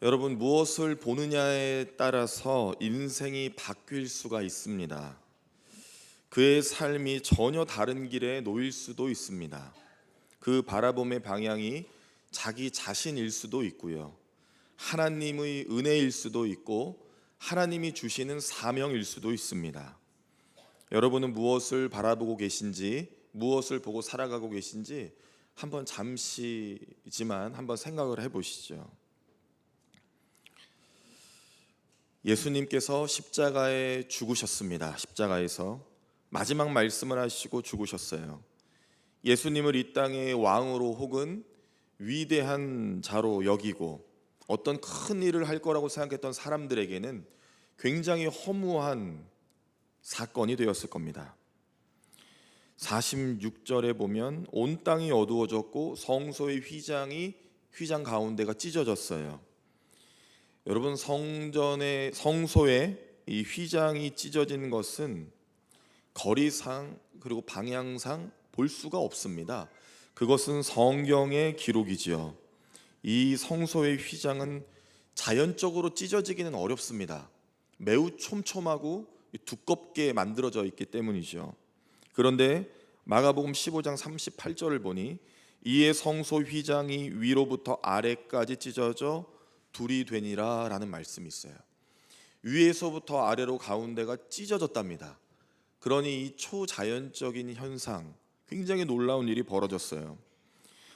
여러분, 무엇을 보느냐에 따라서 인생이 바뀔 수가 있습니다. 그의 삶이 전혀 다른 길에 놓일 수도 있습니다. 그 바라봄의 방향이 자기 자신일 수도 있고요. 하나님의 은혜일 수도 있고 하나님이 주시는 사명일 수도 있습니다. 여러분은 무엇을 바라보고 계신지, 무엇을 보고 살아가고 계신지 한번 잠시지만 한번 생각을 해보시죠. 예수님께서 십자가에 죽으셨습니다. 십자가에서 마지막 말씀을 하시고 죽으셨어요. 예수님을 이 땅의 왕으로 혹은 위대한 자로 여기고 어떤 큰 일을 할 거라고 생각했던 사람들에게는 굉장히 허무한 사건이 되었을 겁니다. 46절에 보면 온 땅이 어두워졌고 성소의 휘장 가운데가 찢어졌어요. 여러분, 성소의 이 휘장이 찢어진 것은 거리상 그리고 방향상 볼 수가 없습니다. 그것은 성경의 기록이지요. 이 성소의 휘장은 자연적으로 찢어지기는 어렵습니다. 매우 촘촘하고 두껍게 만들어져 있기 때문이죠. 그런데 마가복음 15장 38절을 보니 이에 성소 휘장이 위로부터 아래까지 찢어져 둘이 되니라 라는 말씀이 있어요. 위에서부터 아래로 가운데가 찢어졌답니다. 그러니 이 초자연적인 현상, 굉장히 놀라운 일이 벌어졌어요.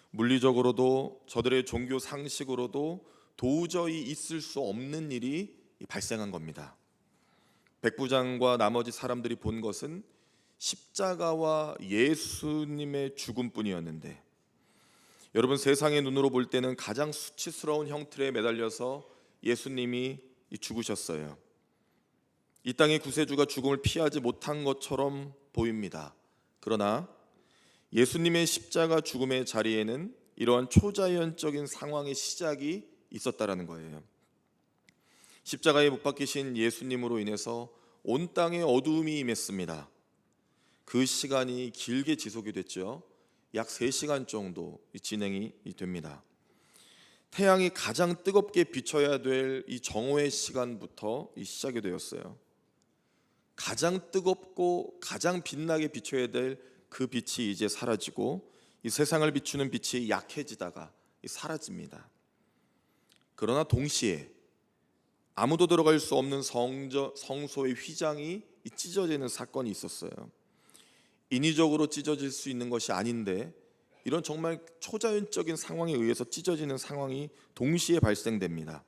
물리적으로도 저들의 종교 상식으로도 도저히 있을 수 없는 일이 발생한 겁니다. 백부장과 나머지 사람들이 본 것은 십자가와 예수님의 죽음뿐이었는데, 여러분, 세상의 눈으로 볼 때는 가장 수치스러운 형틀에 매달려서 예수님이 죽으셨어요. 이 땅의 구세주가 죽음을 피하지 못한 것처럼 보입니다. 그러나 예수님의 십자가 죽음의 자리에는 이러한 초자연적인 상황의 시작이 있었다라는 거예요. 십자가에 못 박히신 예수님으로 인해서 온 땅에 어두움이 임했습니다. 그 시간이 길게 지속이 됐죠. 약 3시간 정도 진행이 됩니다. 태양이 가장 뜨겁게 비춰야 될 이 정오의 시간부터 시작이 되었어요. 가장 뜨겁고 가장 빛나게 비춰야 될 그 빛이 이제 사라지고 이 세상을 비추는 빛이 약해지다가 사라집니다. 그러나 동시에 아무도 들어갈 수 없는 성소의 휘장이 찢어지는 사건이 있었어요. 인위적으로 찢어질 수 있는 것이 아닌데 이런 정말 초자연적인 상황에 의해서 찢어지는 상황이 동시에 발생됩니다.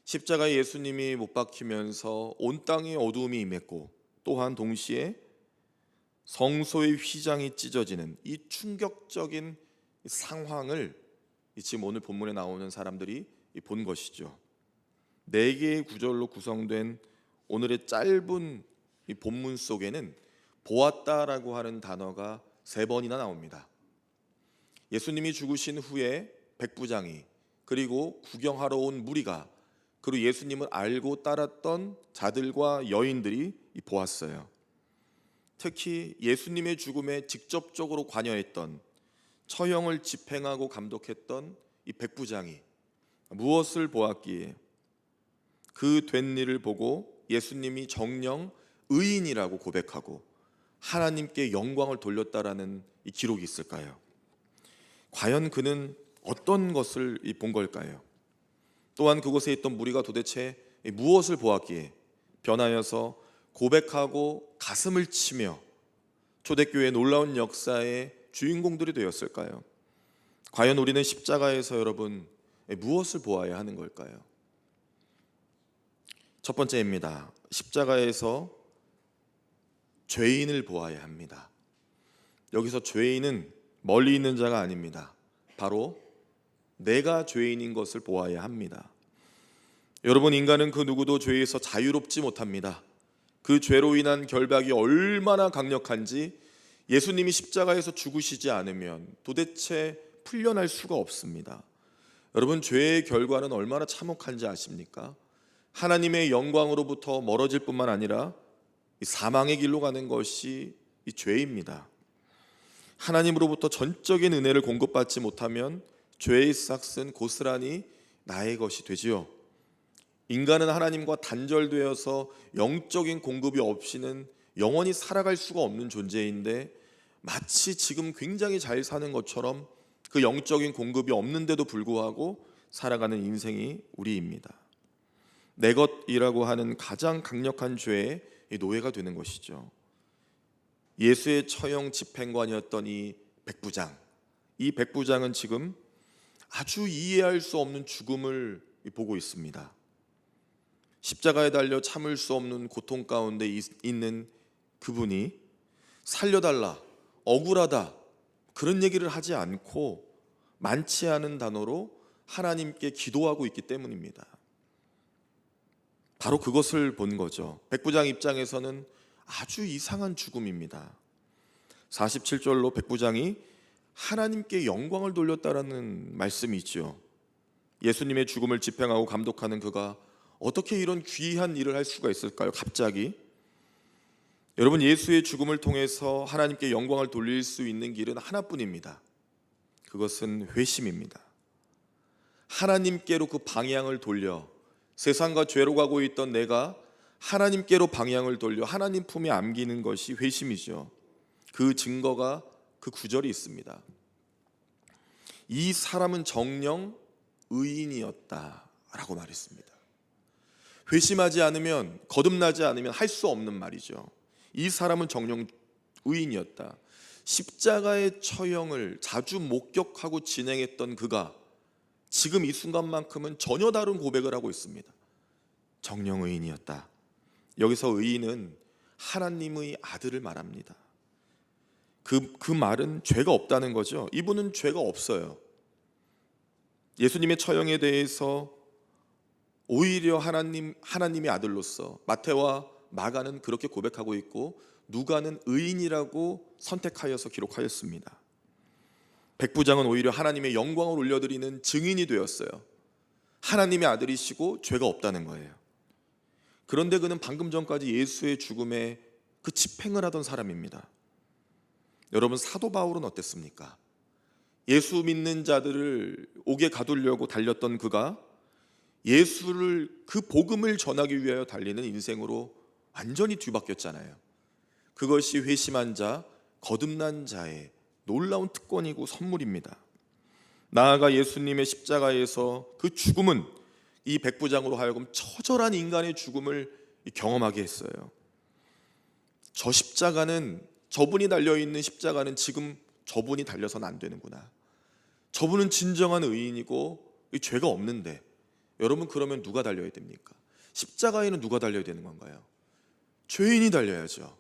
십자가에 예수님이 못 박히면서 온 땅에 어두움이 임했고, 또한 동시에 성소의 휘장이 찢어지는 이 충격적인 상황을 지금 오늘 본문에 나오는 사람들이 본 것이죠. 4개의 구절로 구성된 오늘의 짧은 이 본문 속에는 보았다라고 하는 단어가 3번이나 나옵니다. 예수님이 죽으신 후에 백부장이, 그리고 구경하러 온 무리가, 그리고 예수님을 알고 따랐던 자들과 여인들이 보았어요. 특히 예수님의 죽음에 직접적으로 관여했던, 처형을 집행하고 감독했던 이 백부장이 무엇을 보았기에 그 된 일을 보고 예수님이 정녕 의인이라고 고백하고 하나님께 영광을 돌렸다라는 이 기록이 있을까요? 과연 그는 어떤 것을 본 걸까요? 또한 그곳에 있던 무리가 도대체 무엇을 보았기에 변하여서 고백하고 가슴을 치며 초대교회의 놀라운 역사의 주인공들이 되었을까요? 과연 우리는 십자가에서 여러분 무엇을 보아야 하는 걸까요? 첫 번째입니다. 십자가에서 죄인을 보아야 합니다. 여기서 죄인은 멀리 있는 자가 아닙니다. 바로 내가 죄인인 것을 보아야 합니다. 여러분, 인간은 그 누구도 죄에서 자유롭지 못합니다. 그 죄로 인한 결박이 얼마나 강력한지 예수님이 십자가에서 죽으시지 않으면 도대체 풀려날 수가 없습니다. 여러분, 죄의 결과는 얼마나 참혹한지 아십니까? 하나님의 영광으로부터 멀어질 뿐만 아니라 사망의 길로 가는 것이 이 죄입니다. 하나님으로부터 전적인 은혜를 공급받지 못하면 죄의 싹은 고스란히 나의 것이 되지요. 인간은 하나님과 단절되어서 영적인 공급이 없이는 영원히 살아갈 수가 없는 존재인데, 마치 지금 굉장히 잘 사는 것처럼 그 영적인 공급이 없는데도 불구하고 살아가는 인생이 우리입니다. 내 것이라고 하는 가장 강력한 죄의 노예가 되는 것이죠. 예수의 처형 집행관이었던 이 백부장, 이 백부장은 지금 아주 이해할 수 없는 죽음을 보고 있습니다. 십자가에 달려 참을 수 없는 고통 가운데 있는 그분이 살려달라, 억울하다, 그런 얘기를 하지 않고 많지 않은 단어로 하나님께 기도하고 있기 때문입니다. 바로 그것을 본 거죠. 백부장 입장에서는 아주 이상한 죽음입니다. 47절로 백부장이 하나님께 영광을 돌렸다라는 말씀이 있죠. 예수님의 죽음을 집행하고 감독하는 그가 어떻게 이런 귀한 일을 할 수가 있을까요? 갑자기. 여러분, 예수의 죽음을 통해서 하나님께 영광을 돌릴 수 있는 길은 하나뿐입니다. 그것은 회심입니다. 하나님께로 그 방향을 돌려, 세상과 죄로 가고 있던 내가 하나님께로 방향을 돌려 하나님 품에 안기는 것이 회심이죠. 그 증거가 그 구절이 있습니다. 이 사람은 정녕 의인이었다라고 말했습니다. 회심하지 않으면, 거듭나지 않으면 할 수 없는 말이죠. 이 사람은 정녕 의인이었다. 십자가의 처형을 자주 목격하고 진행했던 그가 지금 이 순간만큼은 전혀 다른 고백을 하고 있습니다. 정녕 의인이었다. 여기서 의인은 하나님의 아들을 말합니다. 그 말은 죄가 없다는 거죠. 이분은 죄가 없어요. 예수님의 처형에 대해서 오히려 하나님의 아들로서 마태와 마가는 그렇게 고백하고 있고, 누가는 의인이라고 선택하여서 기록하였습니다. 백부장은 오히려 하나님의 영광을 올려드리는 증인이 되었어요. 하나님의 아들이시고 죄가 없다는 거예요. 그런데 그는 방금 전까지 예수의 죽음에 그 집행을 하던 사람입니다. 여러분, 사도 바울은 어땠습니까? 예수 믿는 자들을 옥에 가두려고 달렸던 그가 예수를, 그 복음을 전하기 위하여 달리는 인생으로 완전히 뒤바뀌었잖아요. 그것이 회심한 자, 거듭난 자의 놀라운 특권이고 선물입니다. 나아가 예수님의 십자가에서 그 죽음은 이 백부장으로 하여금 처절한 인간의 죽음을 경험하게 했어요. 저 십자가는, 저분이 달려있는 십자가는 지금 저분이 달려서는 안 되는구나. 저분은 진정한 의인이고 죄가 없는데, 여러분, 그러면 누가 달려야 됩니까? 십자가에는 누가 달려야 되는 건가요? 죄인이 달려야죠.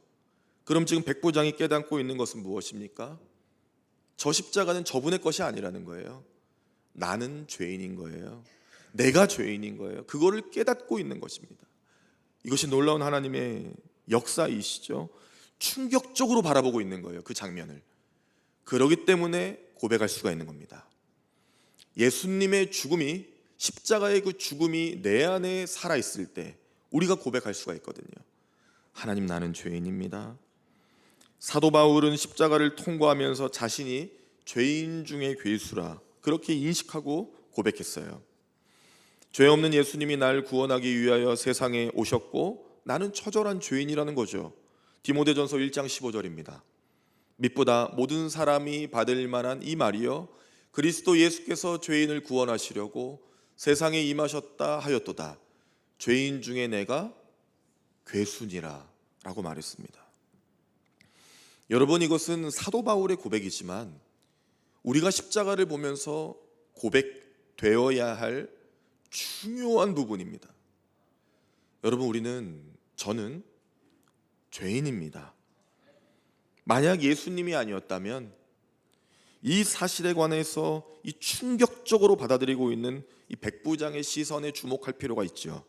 그럼 지금 백부장이 깨닫고 있는 것은 무엇입니까? 저 십자가는 저분의 것이 아니라는 거예요. 나는 죄인인 거예요. 내가 죄인인 거예요. 그거를 깨닫고 있는 것입니다. 이것이 놀라운 하나님의 역사이시죠. 충격적으로 바라보고 있는 거예요, 그 장면을. 그러기 때문에 고백할 수가 있는 겁니다. 예수님의 죽음이, 십자가의 그 죽음이 내 안에 살아있을 때 우리가 고백할 수가 있거든요. 하나님, 나는 죄인입니다. 사도 바울은 십자가를 통과하면서 자신이 죄인 중의 괴수라 그렇게 인식하고 고백했어요. 죄 없는 예수님이 날 구원하기 위하여 세상에 오셨고 나는 처절한 죄인이라는 거죠. 디모데전서 1장 15절입니다. mit보다 모든 사람이 받을 만한 이 말이여, 그리스도 예수께서 죄인을 구원하시려고 세상에 임하셨다 하였도다. 죄인 중에 내가 괴수니라 라고 말했습니다. 여러분, 이것은 사도 바울의 고백이지만 우리가 십자가를 보면서 고백되어야 할 중요한 부분입니다. 여러분, 저는 죄인입니다. 만약 예수님이 아니었다면 이 사실에 관해서 이 충격적으로 받아들이고 있는 이 백부장의 시선에 주목할 필요가 있죠.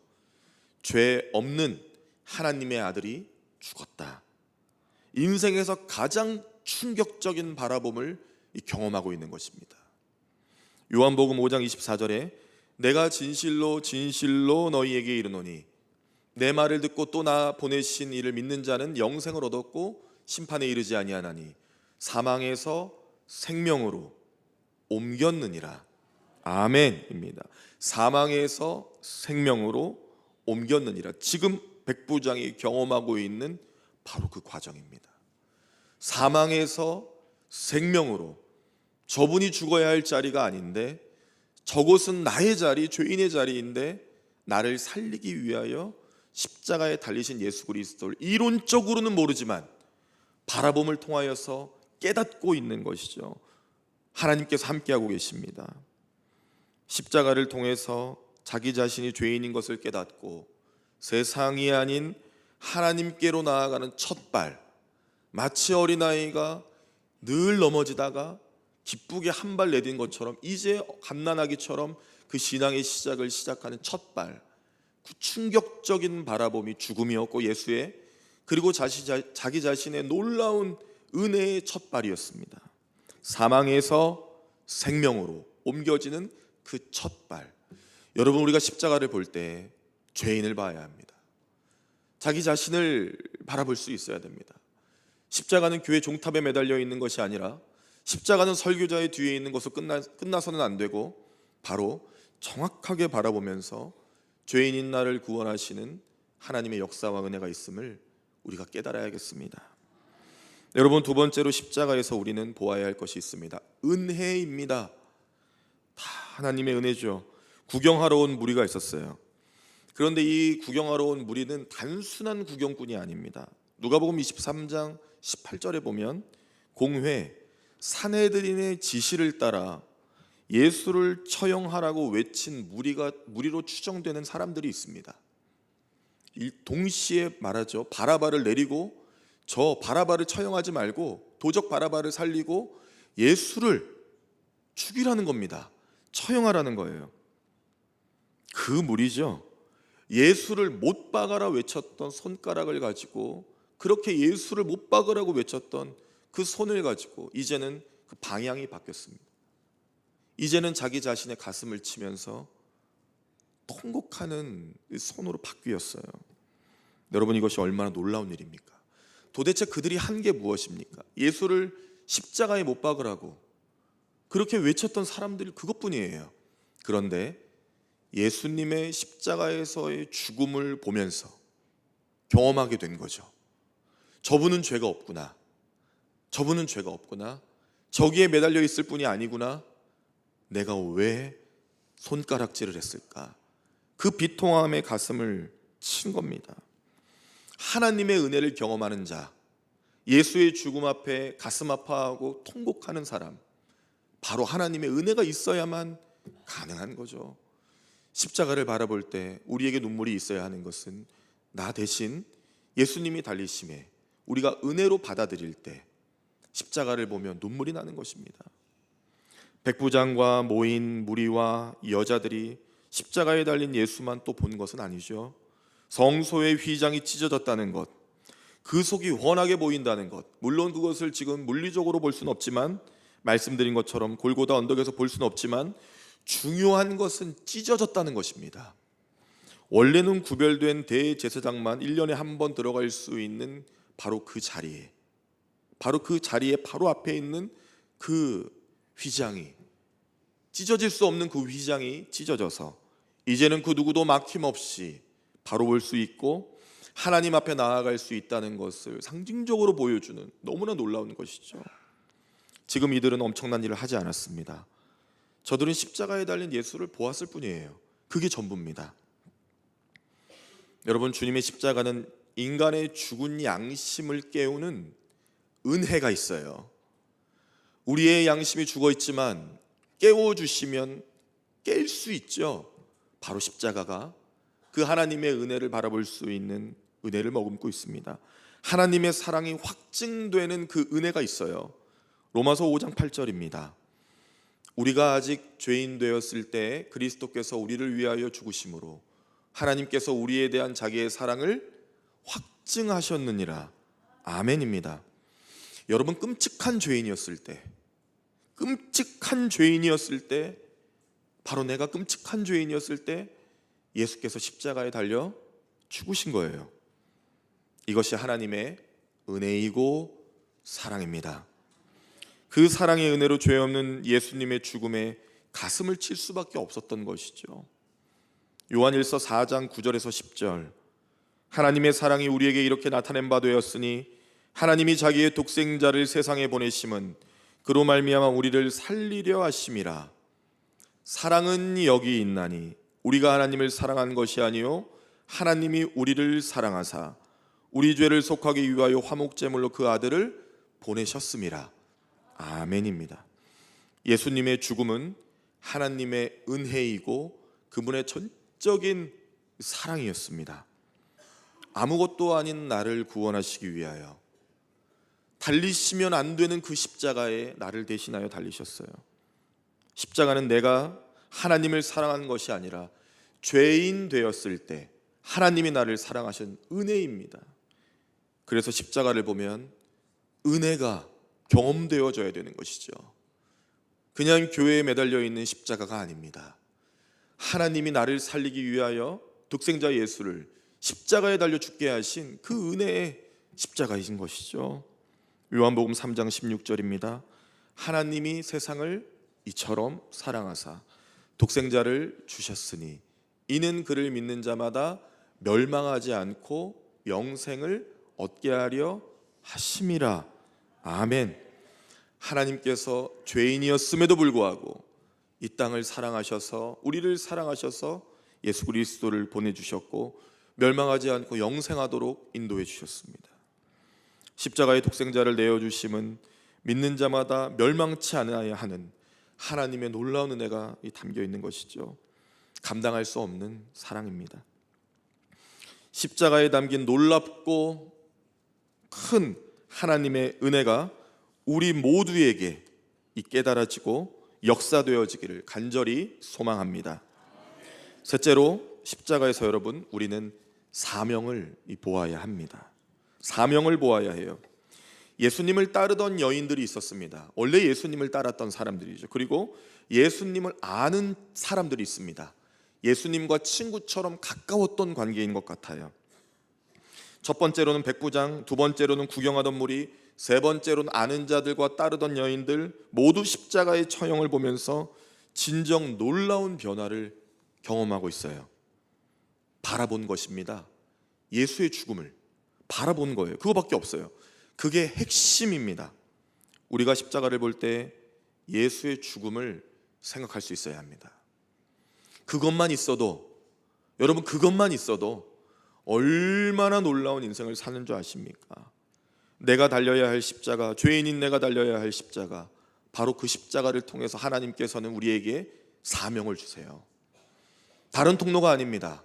죄 없는 하나님의 아들이 죽었다. 인생에서 가장 충격적인 바라봄을 경험하고 있는 것입니다. 요한복음 5장 24절에 내가 진실로 진실로 너희에게 이르노니 내 말을 듣고 또 나 보내신 이를 믿는 자는 영생을 얻었고 심판에 이르지 아니하나니 사망에서 생명으로 옮겼느니라. 아멘입니다. 사망에서 생명으로 옮겼느니라. 지금 백부장이 경험하고 있는 바로 그 과정입니다. 사망에서 생명으로, 저분이 죽어야 할 자리가 아닌데, 저곳은 나의 자리, 죄인의 자리인데 나를 살리기 위하여 십자가에 달리신 예수 그리스도를 이론적으로는 모르지만 바라봄을 통하여서 깨닫고 있는 것이죠. 하나님께서 함께하고 계십니다. 십자가를 통해서 자기 자신이 죄인인 것을 깨닫고 세상이 아닌 하나님께로 나아가는 첫발, 마치 어린아이가 늘 넘어지다가 기쁘게 한 발 내딘 것처럼 이제 갓난아기처럼 그 신앙의 시작을 시작하는 첫발, 그 충격적인 바라봄이 죽음이었고 예수의, 그리고 자기 자신의 놀라운 은혜의 첫발이었습니다. 사망에서 생명으로 옮겨지는 그 첫발. 여러분, 우리가 십자가를 볼 때 죄인을 봐야 합니다. 자기 자신을 바라볼 수 있어야 됩니다. 십자가는 교회 종탑에 매달려 있는 것이 아니라, 십자가는 설교자의 뒤에 있는 것으로 끝나서는 안 되고, 바로 정확하게 바라보면서 죄인인 나를 구원하시는 하나님의 역사와 은혜가 있음을 우리가 깨달아야겠습니다. 여러분, 두 번째로 십자가에서 우리는 보아야 할 것이 있습니다. 은혜입니다. 다 하나님의 은혜죠. 구경하러 온 무리가 있었어요. 그런데 이 구경하러 온 무리는 단순한 구경꾼이 아닙니다. 누가복음 23장 18절에 보면 공회 산헤드린의 지시를 따라 예수를 처형하라고 외친 무리로 추정되는 사람들이 있습니다. 동시에 말하죠. 바라바를 내리고 저 바라바를 처형하지 말고 도적 바라바를 살리고 예수를 죽이라는 겁니다. 처형하라는 거예요. 그 무리죠. 예수를 못 박아라 외쳤던 손가락을 가지고, 그렇게 예수를 못 박으라고 외쳤던 그 손을 가지고 이제는 그 방향이 바뀌었습니다. 이제는 자기 자신의 가슴을 치면서 통곡하는 손으로 바뀌었어요. 여러분, 이것이 얼마나 놀라운 일입니까? 도대체 그들이 한 게 무엇입니까? 예수를 십자가에 못 박으라고 그렇게 외쳤던 사람들이 그것뿐이에요. 그런데 예수님의 십자가에서의 죽음을 보면서 경험하게 된 거죠. 저분은 죄가 없구나. 저분은 죄가 없구나. 저기에 매달려 있을 뿐이 아니구나. 내가 왜 손가락질을 했을까? 그 비통함의 가슴을 친 겁니다. 하나님의 은혜를 경험하는 자, 예수의 죽음 앞에 가슴 아파하고 통곡하는 사람, 바로 하나님의 은혜가 있어야만 가능한 거죠. 십자가를 바라볼 때 우리에게 눈물이 있어야 하는 것은 나 대신 예수님이 달리심에 우리가 은혜로 받아들일 때 십자가를 보며 눈물이 나는 것입니다. 백부장과 모인 무리와 여자들이 십자가에 달린 예수만 또 본 것은 아니죠. 성소의 휘장이 찢어졌다는 것, 그 속이 훤하게 보인다는 것, 물론 그것을 지금 물리적으로 볼 수는 없지만, 말씀드린 것처럼 골고다 언덕에서 볼 수는 없지만 중요한 것은 찢어졌다는 것입니다. 원래는 구별된 대제사장만 1년에 한 번 들어갈 수 있는 바로 그 자리에, 바로 앞에 있는 그 휘장이, 찢어질 수 없는 그 휘장이 찢어져서 이제는 그 누구도 막힘없이 바로 볼 수 있고 하나님 앞에 나아갈 수 있다는 것을 상징적으로 보여주는 너무나 놀라운 것이죠. 지금 이들은 엄청난 일을 하지 않았습니다. 저들은 십자가에 달린 예수를 보았을 뿐이에요. 그게 전부입니다. 여러분, 주님의 십자가는 인간의 죽은 양심을 깨우는 은혜가 있어요. 우리의 양심이 죽어 있지만 깨워주시면 깰 수 있죠. 바로 십자가가 그 하나님의 은혜를 바라볼 수 있는 은혜를 머금고 있습니다. 하나님의 사랑이 확증되는 그 은혜가 있어요. 로마서 5장 8절입니다. 우리가 아직 죄인 되었을 때 그리스도께서 우리를 위하여 죽으심으로 하나님께서 우리에 대한 자기의 사랑을 확증하셨느니라. 아멘입니다. 여러분, 끔찍한 죄인이었을 때, 바로 내가 끔찍한 죄인이었을 때 예수께서 십자가에 달려 죽으신 거예요. 이것이 하나님의 은혜이고 사랑입니다. 그 사랑의 은혜로 죄 없는 예수님의 죽음에 가슴을 칠 수밖에 없었던 것이죠. 요한일서 4장 9절에서 10절, 하나님의 사랑이 우리에게 이렇게 나타낸 바 되었으니 하나님이 자기의 독생자를 세상에 보내심은 그로 말미암아 우리를 살리려 하심이라. 사랑은 여기 있나니 우리가 하나님을 사랑한 것이 아니요 하나님이 우리를 사랑하사 우리 죄를 속하기 위하여 화목제물로 그 아들을 보내셨음이라. 아멘입니다. 예수님의 죽음은 하나님의 은혜이고 그분의 전적인 사랑이었습니다. 아무것도 아닌 나를 구원하시기 위하여 달리시면 안 되는 그 십자가에 나를 대신하여 달리셨어요. 십자가는 내가 하나님을 사랑한 것이 아니라 죄인 되었을 때 하나님이 나를 사랑하신 은혜입니다. 그래서 십자가를 보면 은혜가 경험되어져야 되는 것이죠. 그냥 교회에 매달려 있는 십자가가 아닙니다. 하나님이 나를 살리기 위하여 독생자 예수를 십자가에 달려 죽게 하신 그 은혜의 십자가이신 것이죠. 요한복음 3장 16절입니다. 하나님이 세상을 이처럼 사랑하사 독생자를 주셨으니 이는 그를 믿는 자마다 멸망하지 않고 영생을 얻게 하려 하심이라. 아멘. 하나님께서 죄인이었음에도 불구하고 이 땅을 사랑하셔서 우리를 사랑하셔서 예수 그리스도를 보내주셨고 멸망하지 않고 영생하도록 인도해 주셨습니다. 십자가의 독생자를 내어주심은 믿는 자마다 멸망치 않아야 하는 하나님의 놀라운 은혜가 담겨 있는 것이죠. 감당할 수 없는 사랑입니다. 십자가에 담긴 놀랍고 큰 하나님의 은혜가 우리 모두에게 깨달아지고 역사되어지기를 간절히 소망합니다. 셋째로 십자가에서 여러분 우리는 사명을 보아야 합니다. 사명을 보아야 해요. 예수님을 따르던 여인들이 있었습니다. 원래 예수님을 따랐던 사람들이죠. 그리고 예수님을 아는 사람들이 있습니다. 예수님과 친구처럼 가까웠던 관계인 것 같아요. 첫 번째로는 백부장, 두 번째로는 구경하던 무리, 세 번째로는 아는 자들과 따르던 여인들, 모두 십자가의 처형을 보면서 진정 놀라운 변화를 경험하고 있어요. 바라본 것입니다. 예수의 죽음을 바라본 거예요. 그거밖에 없어요. 그게 핵심입니다. 우리가 십자가를 볼 때 예수의 죽음을 생각할 수 있어야 합니다. 그것만 있어도, 여러분 그것만 있어도 얼마나 놀라운 인생을 사는 줄 아십니까? 내가 달려야 할 십자가, 죄인인 내가 달려야 할 십자가, 바로 그 십자가를 통해서 하나님께서는 우리에게 사명을 주세요. 다른 통로가 아닙니다.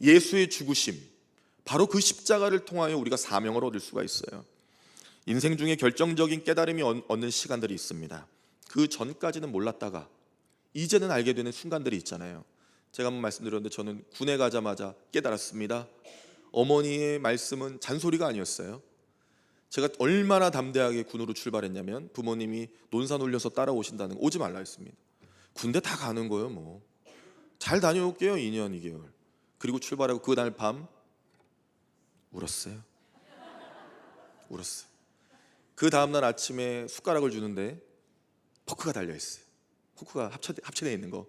예수의 죽으심, 바로 그 십자가를 통하여 우리가 사명을 얻을 수가 있어요. 인생 중에 결정적인 깨달음이 얻는 시간들이 있습니다. 그 전까지는 몰랐다가 이제는 알게 되는 순간들이 있잖아요. 제가 한번 말씀드렸는데 저는 군에 가자마자 깨달았습니다. 어머니의 말씀은 잔소리가 아니었어요. 제가 얼마나 담대하게 군으로 출발했냐면 부모님이 논산 올려서 따라오신다는 거, 오지 말라 했습니다. 군대 다 가는 거예요. 뭐 잘 다녀올게요. 2년 2개월. 그리고 출발하고 그날 밤 울었어요. 그 다음날 아침에 숟가락을 주는데 포크가 달려있어요. 포크가 합체되어 있는 거.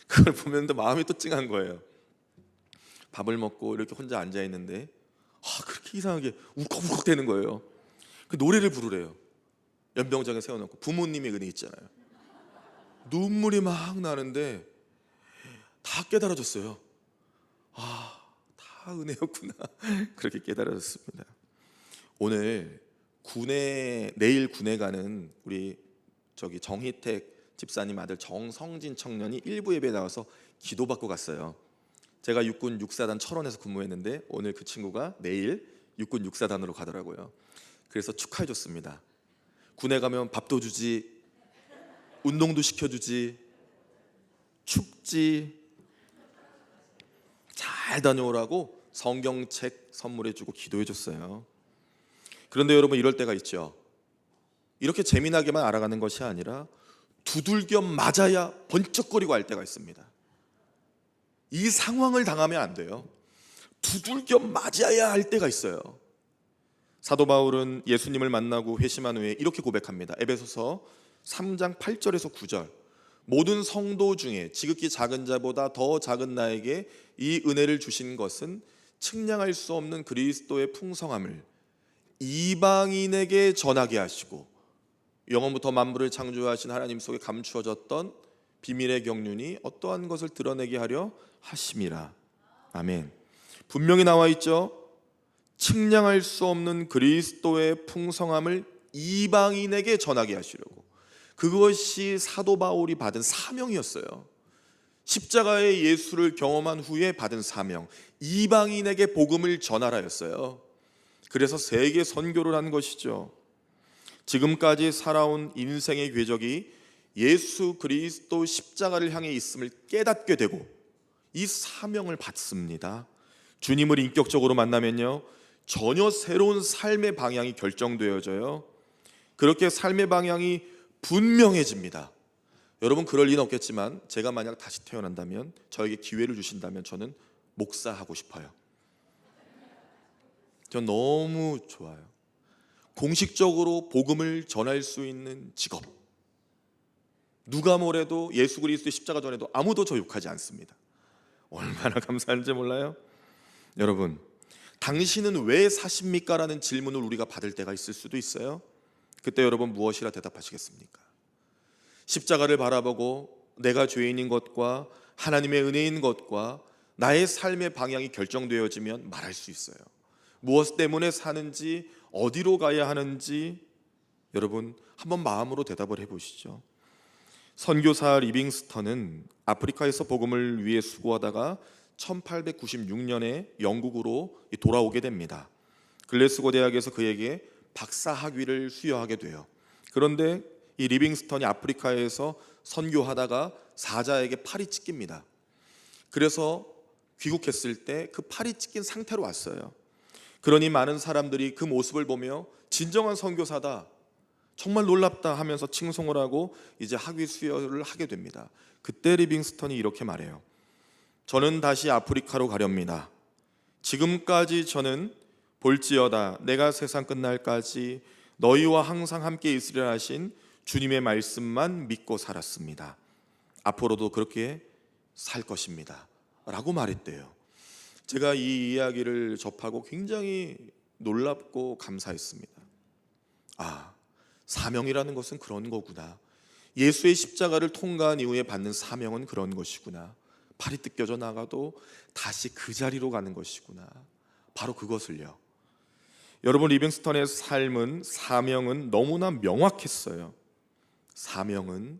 그걸 보면 또 마음이 또 찡한 거예요. 밥을 먹고 이렇게 혼자 앉아있는데 그렇게 이상하게 울컥울컥 되는 거예요. 그 노래를 부르래요. 연병장에 세워놓고 부모님의 은혜 있잖아요. 눈물이 막 나는데 다 깨달아졌어요. 다 은혜였구나. 그렇게 깨달아졌습니다. 내일 군에 가는 우리 정희택 집사님 아들 정성진 청년이 일부 예배에 나와서 기도받고 갔어요. 제가 육군 6사단 철원에서 근무했는데 오늘 그 친구가 내일 육군 6사단으로 가더라고요. 그래서 축하해줬습니다. 군에 가면 밥도 주지, 운동도 시켜주지, 춥지, 잘 다녀오라고 성경책 선물해주고 기도해줬어요. 그런데 여러분 이럴 때가 있죠. 이렇게 재미나게만 알아가는 것이 아니라 두들겨 맞아야 번쩍거리고 할 때가 있습니다. 이 상황을 당하면 안 돼요. 두들겨 맞아야 할 때가 있어요. 사도 바울은 예수님을 만나고 회심한 후에 이렇게 고백합니다. 에베소서 3장 8절에서 9절. 모든 성도 중에 지극히 작은 자보다 더 작은 나에게 이 은혜를 주신 것은 측량할 수 없는 그리스도의 풍성함을 이방인에게 전하게 하시고 영원부터 만물을 창조하신 하나님 속에 감추어졌던 비밀의 경륜이 어떠한 것을 드러내게 하려 하심이라. 아멘. 분명히 나와 있죠. 측량할 수 없는 그리스도의 풍성함을 이방인에게 전하게 하시려고. 그것이 사도 바울이 받은 사명이었어요. 십자가의 예수를 경험한 후에 받은 사명, 이방인에게 복음을 전하라였어요. 그래서 세계 선교를 한 것이죠. 지금까지 살아온 인생의 궤적이 예수 그리스도 십자가를 향해 있음을 깨닫게 되고 이 사명을 받습니다. 주님을 인격적으로 만나면요, 전혀 새로운 삶의 방향이 결정되어져요. 그렇게 삶의 방향이 분명해집니다. 여러분, 그럴 리는 없겠지만 제가 만약 다시 태어난다면, 저에게 기회를 주신다면 저는 목사하고 싶어요. 전 너무 좋아요. 공식적으로 복음을 전할 수 있는 직업. 누가 뭐래도 예수 그리스도의 십자가 전에도 아무도 저 욕하지 않습니다. 얼마나 감사한지 몰라요? 여러분, 당신은 왜 사십니까? 라는 질문을 우리가 받을 때가 있을 수도 있어요. 그때 여러분 무엇이라 대답하시겠습니까? 십자가를 바라보고 내가 죄인인 것과 하나님의 은혜인 것과 나의 삶의 방향이 결정되어지면 말할 수 있어요. 무엇 때문에 사는지, 어디로 가야 하는지 여러분 한번 마음으로 대답을 해보시죠. 선교사 리빙스턴은 아프리카에서 복음을 위해 수고하다가 1896년에 영국으로 돌아오게 됩니다. 글래스고 대학에서 그에게 박사 학위를 수여하게 돼요. 그런데 이 리빙스턴이 아프리카에서 선교하다가 사자에게 팔이 찢깁니다. 그래서 귀국했을 때 그 팔이 찢긴 상태로 왔어요. 그러니 많은 사람들이 그 모습을 보며 진정한 선교사다, 정말 놀랍다 하면서 칭송을 하고 이제 학위 수여를 하게 됩니다. 그때 리빙스턴이 이렇게 말해요. 저는 다시 아프리카로 가렵니다. 지금까지 저는 볼지어다 내가 세상 끝날까지 너희와 항상 함께 있으리라 하신 주님의 말씀만 믿고 살았습니다. 앞으로도 그렇게 살 것입니다 라고 말했대요. 제가 이 이야기를 접하고 굉장히 놀랍고 감사했습니다. 아, 사명이라는 것은 그런 거구나. 예수의 십자가를 통과한 이후에 받는 사명은 그런 것이구나. 팔이 뜯겨져 나가도 다시 그 자리로 가는 것이구나. 바로 그것을요. 여러분, 리빙스턴의 삶은, 사명은 너무나 명확했어요. 사명은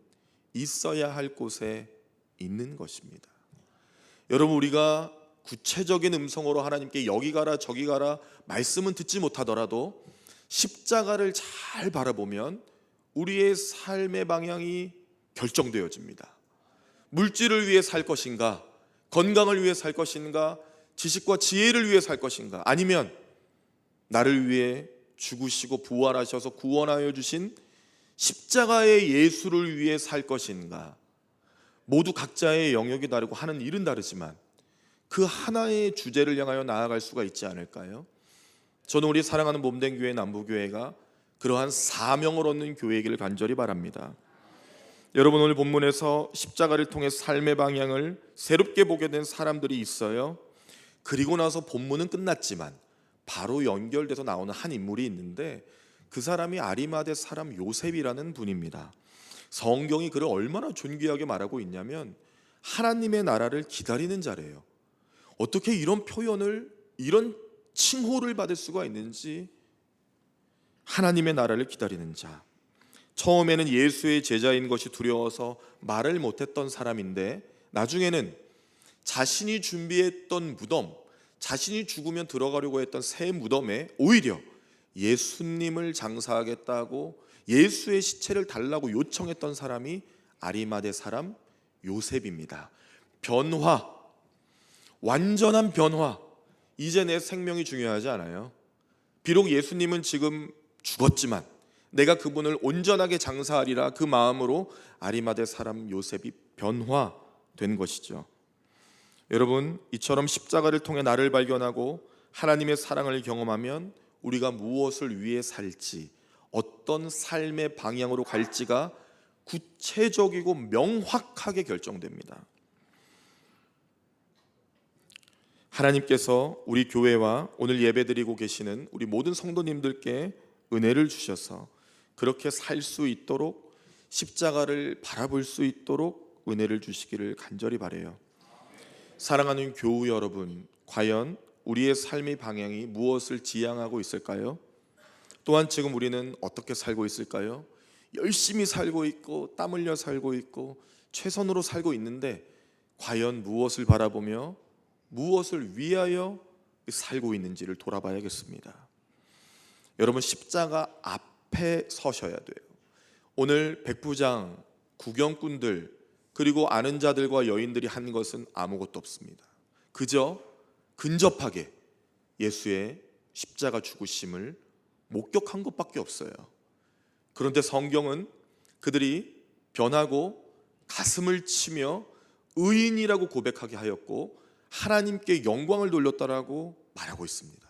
있어야 할 곳에 있는 것입니다. 여러분, 우리가 구체적인 음성으로 하나님께 여기 가라 저기 가라 말씀은 듣지 못하더라도 십자가를 잘 바라보면 우리의 삶의 방향이 결정되어집니다. 물질을 위해 살 것인가, 건강을 위해 살 것인가, 지식과 지혜를 위해 살 것인가, 아니면 나를 위해 죽으시고 부활하셔서 구원하여 주신 십자가의 예수를 위해 살 것인가. 모두 각자의 영역이 다르고 하는 일은 다르지만 그 하나의 주제를 향하여 나아갈 수가 있지 않을까요? 저는 우리 사랑하는 몸된 교회 남부교회가 그러한 사명을 얻는 교회이기를 간절히 바랍니다. 여러분, 오늘 본문에서 십자가를 통해 삶의 방향을 새롭게 보게 된 사람들이 있어요. 그리고 나서 본문은 끝났지만 바로 연결돼서 나오는 한 인물이 있는데 그 사람이 아리마대 사람 요셉이라는 분입니다. 성경이 그를 얼마나 존귀하게 말하고 있냐면 하나님의 나라를 기다리는 자래요. 어떻게 이런 표현을, 이런 칭호를 받을 수가 있는지. 하나님의 나라를 기다리는 자. 처음에는 예수의 제자인 것이 두려워서 말을 못했던 사람인데 나중에는 자신이 준비했던 무덤, 자신이 죽으면 들어가려고 했던 새 무덤에 오히려 예수님을 장사하겠다고 예수의 시체를 달라고 요청했던 사람이 아리마대 사람 요셉입니다. 변화, 완전한 변화. 이제 내 생명이 중요하지 않아요. 비록 예수님은 지금 죽었지만 내가 그분을 온전하게 장사하리라, 그 마음으로 아리마대 사람 요셉이 변화된 것이죠. 여러분, 이처럼 십자가를 통해 나를 발견하고 하나님의 사랑을 경험하면 우리가 무엇을 위해 살지, 어떤 삶의 방향으로 갈지가 구체적이고 명확하게 결정됩니다. 하나님께서 우리 교회와 오늘 예배드리고 계시는 우리 모든 성도님들께 은혜를 주셔서 그렇게 살 수 있도록, 십자가를 바라볼 수 있도록 은혜를 주시기를 간절히 바라요. 사랑하는 교우 여러분, 과연 우리의 삶의 방향이 무엇을 지향하고 있을까요? 또한 지금 우리는 어떻게 살고 있을까요? 열심히 살고 있고 땀 흘려 살고 있고 최선으로 살고 있는데 과연 무엇을 바라보며 무엇을 위하여 살고 있는지를 돌아봐야겠습니다. 여러분, 십자가 앞에 서셔야 돼요. 오늘 백부장, 구경꾼들, 그리고 아는 자들과 여인들이 한 것은 아무것도 없습니다. 그저 근접하게 예수의 십자가 죽으심을 목격한 것밖에 없어요. 그런데 성경은 그들이 변하고 가슴을 치며 의인이라고 고백하게 하였고 하나님께 영광을 돌렸다라고 말하고 있습니다.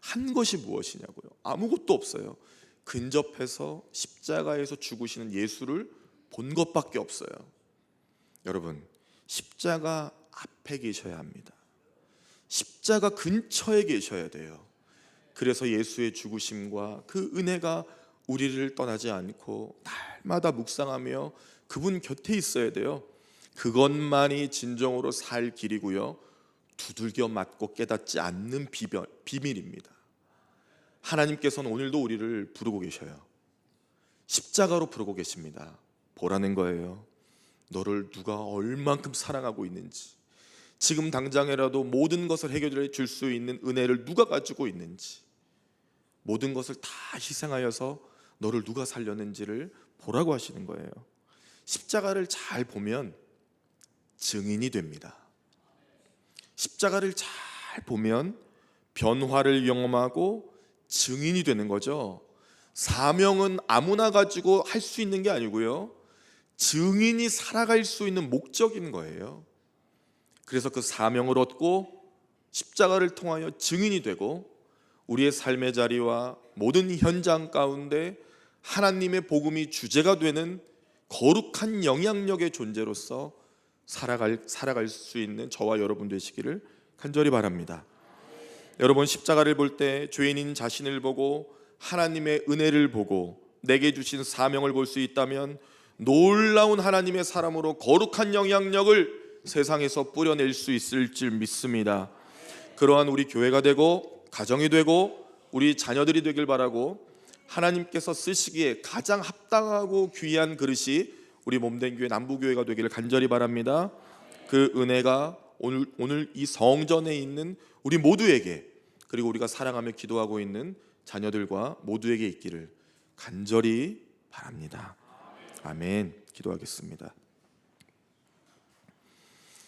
한 것이 무엇이냐고요? 아무것도 없어요. 근접해서 십자가에서 죽으시는 예수를 본 것밖에 없어요. 여러분, 십자가 앞에 계셔야 합니다. 십자가 근처에 계셔야 돼요. 그래서 예수의 죽으심과 그 은혜가 우리를 떠나지 않고 날마다 묵상하며 그분 곁에 있어야 돼요. 그것만이 진정으로 살 길이고요, 두들겨 맞고 깨닫지 않는 비밀입니다. 하나님께서는 오늘도 우리를 부르고 계셔요. 십자가로 부르고 계십니다. 보라는 거예요. 너를 누가 얼만큼 사랑하고 있는지, 지금 당장이라도 모든 것을 해결해 줄 수 있는 은혜를 누가 가지고 있는지, 모든 것을 다 희생하여서 너를 누가 살렸는지를 보라고 하시는 거예요. 십자가를 잘 보면 증인이 됩니다. 십자가를 잘 보면 변화를 경험하고 증인이 되는 거죠. 사명은 아무나 가지고 할 수 있는 게 아니고요, 증인이 살아갈 수 있는 목적인 거예요. 그래서 그 사명을 얻고 십자가를 통하여 증인이 되고 우리의 삶의 자리와 모든 현장 가운데 하나님의 복음이 주제가 되는 거룩한 영향력의 존재로서 살아갈 수 있는 저와 여러분 되시기를 간절히 바랍니다. 여러분, 십자가를 볼 때 죄인인 자신을 보고 하나님의 은혜를 보고 내게 주신 사명을 볼 수 있다면 놀라운 하나님의 사람으로 거룩한 영향력을 세상에서 뿌려낼 수 있을 줄 믿습니다. 그러한 우리 교회가 되고 가정이 되고 우리 자녀들이 되길 바라고, 하나님께서 쓰시기에 가장 합당하고 귀한 그릇이 우리 몸된 교회 남부교회가 되기를 간절히 바랍니다. 그 은혜가 오늘 이 성전에 있는 우리 모두에게, 그리고 우리가 사랑하며 기도하고 있는 자녀들과 모두에게 있기를 간절히 바랍니다. 아멘. 기도하겠습니다.